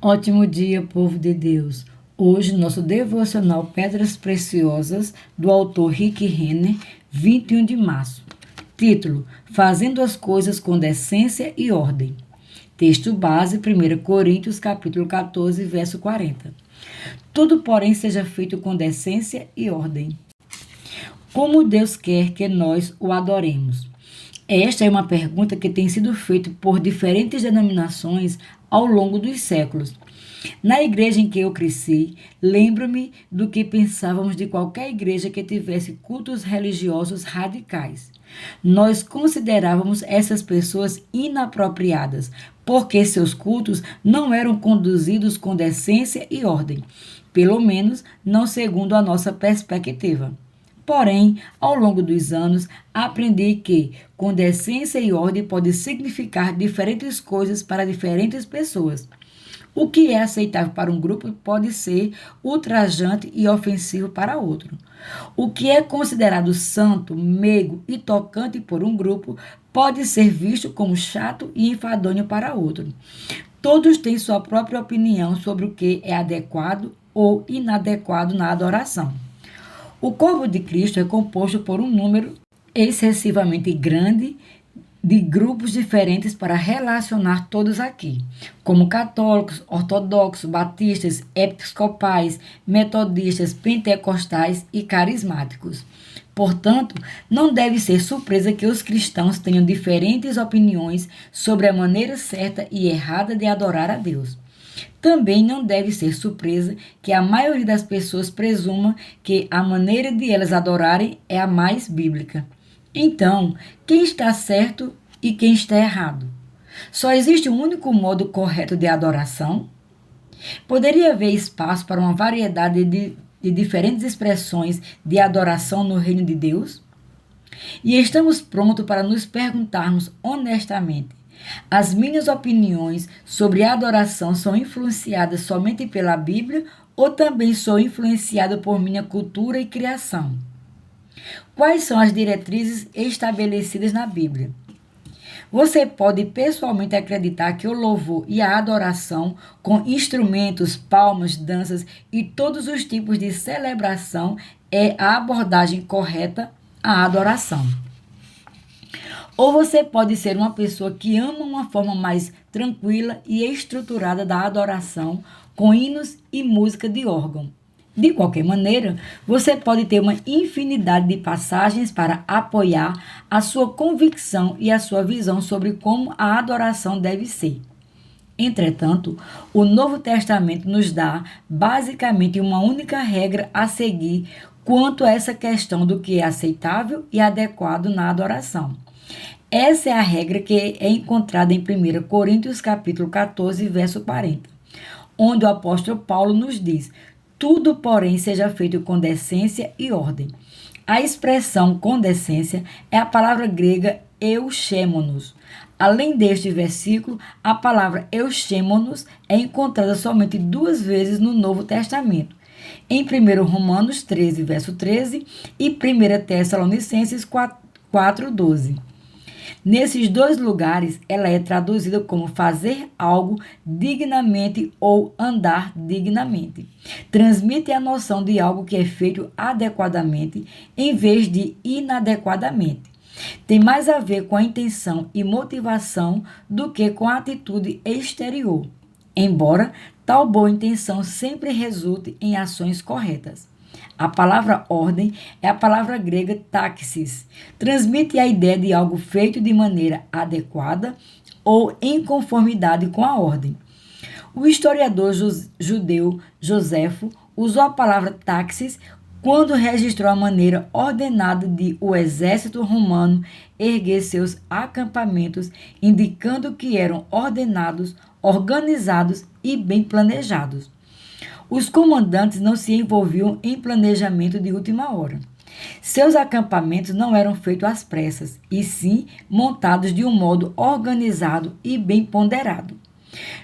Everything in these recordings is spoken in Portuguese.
Ótimo dia, povo de Deus. Hoje, nosso devocional Pedras Preciosas, do autor Rick Renner, 21 de março. Título: Fazendo as coisas com decência e ordem. Texto base, 1 Coríntios, capítulo 14, verso 40. Tudo, porém, seja feito com decência e ordem. Como Deus quer que nós o adoremos? Esta é uma pergunta que tem sido feita por diferentes denominações ao longo dos séculos. Na igreja em que eu cresci, lembro-me do que pensávamos de qualquer igreja que tivesse cultos religiosos radicais. Nós considerávamos essas pessoas inapropriadas, porque seus cultos não eram conduzidos com decência e ordem, pelo menos não segundo a nossa perspectiva. Porém, ao longo dos anos, aprendi que, com decência e ordem, pode significar diferentes coisas para diferentes pessoas. O que é aceitável para um grupo pode ser ultrajante e ofensivo para outro. O que é considerado santo, meigo e tocante por um grupo pode ser visto como chato e enfadonho para outro. Todos têm sua própria opinião sobre o que é adequado ou inadequado na adoração. O corpo de Cristo é composto por um número excessivamente grande de grupos diferentes para relacionar todos aqui, como católicos, ortodoxos, batistas, episcopais, metodistas, pentecostais e carismáticos. Portanto, não deve ser surpresa que os cristãos tenham diferentes opiniões sobre a maneira certa e errada de adorar a Deus. Também não deve ser surpresa que a maioria das pessoas presuma que a maneira de elas adorarem é a mais bíblica. Então, quem está certo e quem está errado? Só existe um único modo correto de adoração? Poderia haver espaço para uma variedade de diferentes expressões de adoração no reino de Deus? E estamos prontos para nos perguntarmos honestamente: as minhas opiniões sobre a adoração são influenciadas somente pela Bíblia ou também sou influenciado por minha cultura e criação? Quais são as diretrizes estabelecidas na Bíblia? Você pode pessoalmente acreditar que o louvor e a adoração, com instrumentos, palmas, danças e todos os tipos de celebração, é a abordagem correta à adoração. Ou você pode ser uma pessoa que ama uma forma mais tranquila e estruturada da adoração, com hinos e música de órgão. De qualquer maneira, você pode ter uma infinidade de passagens para apoiar a sua convicção e a sua visão sobre como a adoração deve ser. Entretanto, o Novo Testamento nos dá basicamente uma única regra a seguir quanto a essa questão do que é aceitável e adequado na adoração. Essa é a regra que é encontrada em 1 Coríntios capítulo 14, verso 40, onde o apóstolo Paulo nos diz: tudo, porém, seja feito com decência e ordem. A expressão com decência é a palavra grega euxêmonos. Além deste versículo, a palavra euxêmonos é encontrada somente 2 vezes no Novo Testamento, em 1 Romanos 13, verso 13 e 1 Tessalonicenses 4, 12. Nesses 2 lugares, ela é traduzida como fazer algo dignamente ou andar dignamente. Transmite a noção de algo que é feito adequadamente em vez de inadequadamente. Tem mais a ver com a intenção e motivação do que com a atitude exterior, embora tal boa intenção sempre resulte em ações corretas. A palavra ordem é a palavra grega taxis. Transmite a ideia de algo feito de maneira adequada ou em conformidade com a ordem. O historiador judeu Joséfo usou a palavra taxis quando registrou a maneira ordenada de o exército romano erguer seus acampamentos, indicando que eram ordenados, organizados e bem planejados. Os comandantes não se envolviam em planejamento de última hora. Seus acampamentos não eram feitos às pressas, e sim montados de um modo organizado e bem ponderado.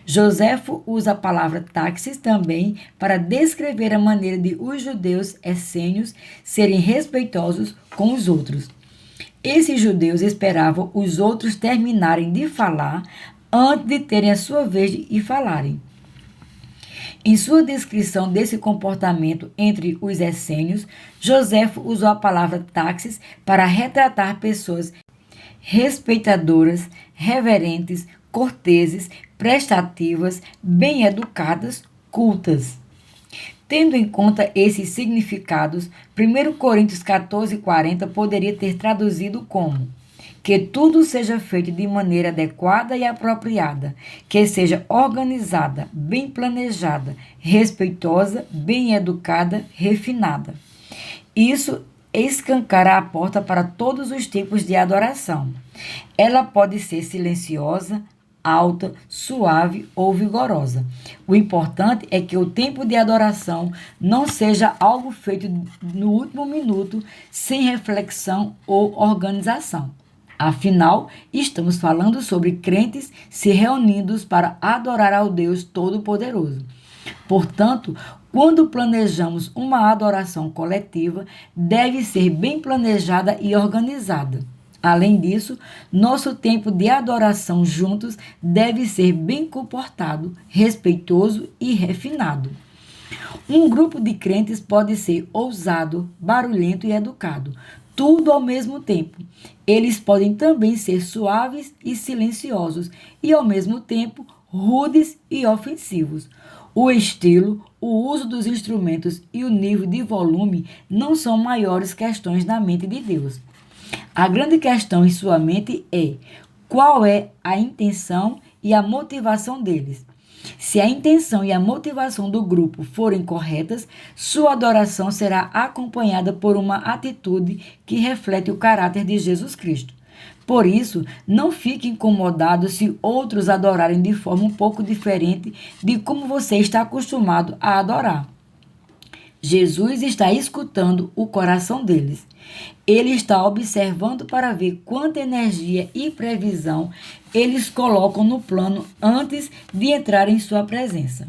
Joséfo usa a palavra táxis também para descrever a maneira de os judeus essênios serem respeitosos com os outros. Esses judeus esperavam os outros terminarem de falar antes de terem a sua vez de falarem. Em sua descrição desse comportamento entre os essênios, Joséfo usou a palavra táxis para retratar pessoas respeitadoras, reverentes, corteses, prestativas, bem-educadas, cultas. Tendo em conta esses significados, 1 Coríntios 14:40 poderia ter traduzido como: que tudo seja feito de maneira adequada e apropriada, que seja organizada, bem planejada, respeitosa, bem educada, refinada. Isso escancara a porta para todos os tipos de adoração. Ela pode ser silenciosa, alta, suave ou vigorosa. O importante é que o tempo de adoração não seja algo feito no último minuto, sem reflexão ou organização. Afinal, estamos falando sobre crentes se reunindo para adorar ao Deus Todo-Poderoso. Portanto, quando planejamos uma adoração coletiva, deve ser bem planejada e organizada. Além disso, nosso tempo de adoração juntos deve ser bem comportado, respeitoso e refinado. Um grupo de crentes pode ser ousado, barulhento e educado, tudo ao mesmo tempo. Eles podem também ser suaves e silenciosos e, ao mesmo tempo, rudes e ofensivos. O estilo, o uso dos instrumentos e o nível de volume não são maiores questões na mente de Deus. A grande questão em sua mente é: qual é a intenção e a motivação deles? Se a intenção e a motivação do grupo forem corretas, sua adoração será acompanhada por uma atitude que reflete o caráter de Jesus Cristo. Por isso, não fique incomodado se outros adorarem de forma um pouco diferente de como você está acostumado a adorar. Jesus está escutando o coração deles. Ele está observando para ver quanta energia e previsão eles colocam no plano antes de entrar em sua presença.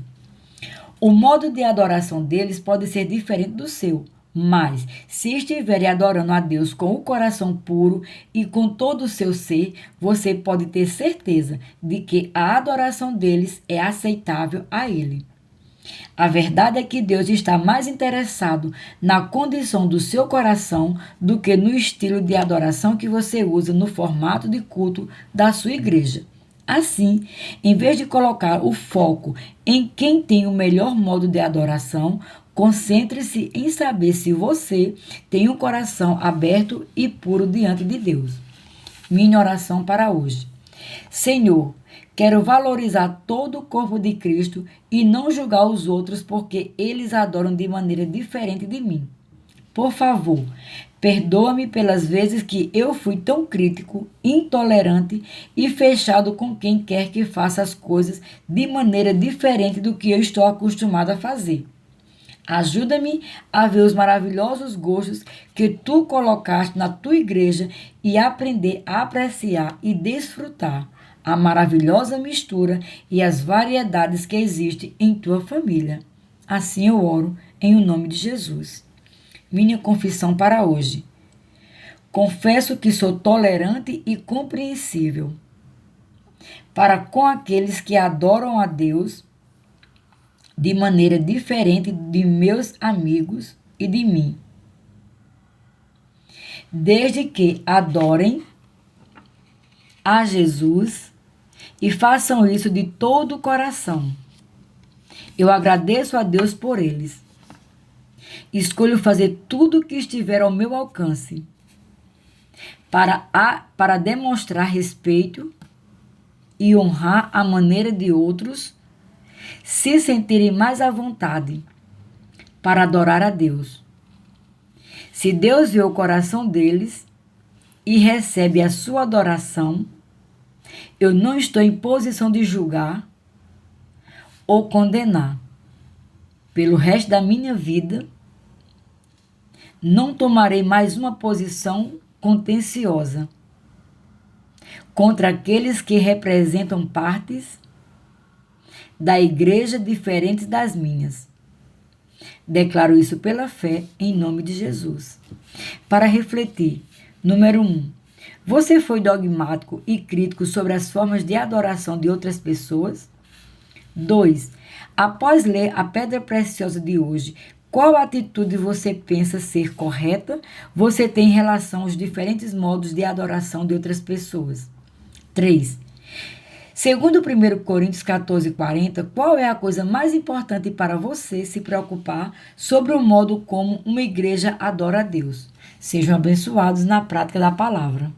O modo de adoração deles pode ser diferente do seu, mas se estiverem adorando a Deus com o coração puro e com todo o seu ser, você pode ter certeza de que a adoração deles é aceitável a Ele. A verdade é que Deus está mais interessado na condição do seu coração do que no estilo de adoração que você usa no formato de culto da sua igreja. Assim, em vez de colocar o foco em quem tem o melhor modo de adoração, concentre-se em saber se você tem um coração aberto e puro diante de Deus. Minha oração para hoje. Senhor, quero valorizar todo o corpo de Cristo e não julgar os outros porque eles adoram de maneira diferente de mim. Por favor, perdoa-me pelas vezes que eu fui tão crítico, intolerante e fechado com quem quer que faça as coisas de maneira diferente do que eu estou acostumado a fazer. Ajuda-me a ver os maravilhosos gostos que tu colocaste na tua igreja e aprender a apreciar e desfrutar a maravilhosa mistura e as variedades que existem em tua família. Assim eu oro em o nome de Jesus. Minha confissão para hoje. Confesso que sou tolerante e compreensível para com aqueles que adoram a Deus de maneira diferente de meus amigos e de mim. Desde que adorem a Jesus e façam isso de todo o coração. Eu agradeço a Deus por eles. Escolho fazer tudo o que estiver ao meu alcance para demonstrar respeito e honrar a maneira de outros se sentirem mais à vontade para adorar a Deus. Se Deus vê o coração deles e recebe a sua adoração, eu não estou em posição de julgar ou condenar. Pelo resto da minha vida, não tomarei mais uma posição contenciosa contra aqueles que representam partes da igreja diferentes das minhas. Declaro isso pela fé em nome de Jesus. Para refletir, número 1. Você foi dogmático e crítico sobre as formas de adoração de outras pessoas? 2. Após ler a pedra preciosa de hoje, qual atitude você pensa ser correta você tem em relação aos diferentes modos de adoração de outras pessoas? 3. Segundo 1 Coríntios 14:40, qual é a coisa mais importante para você se preocupar sobre o modo como uma igreja adora a Deus? Sejam abençoados na prática da palavra.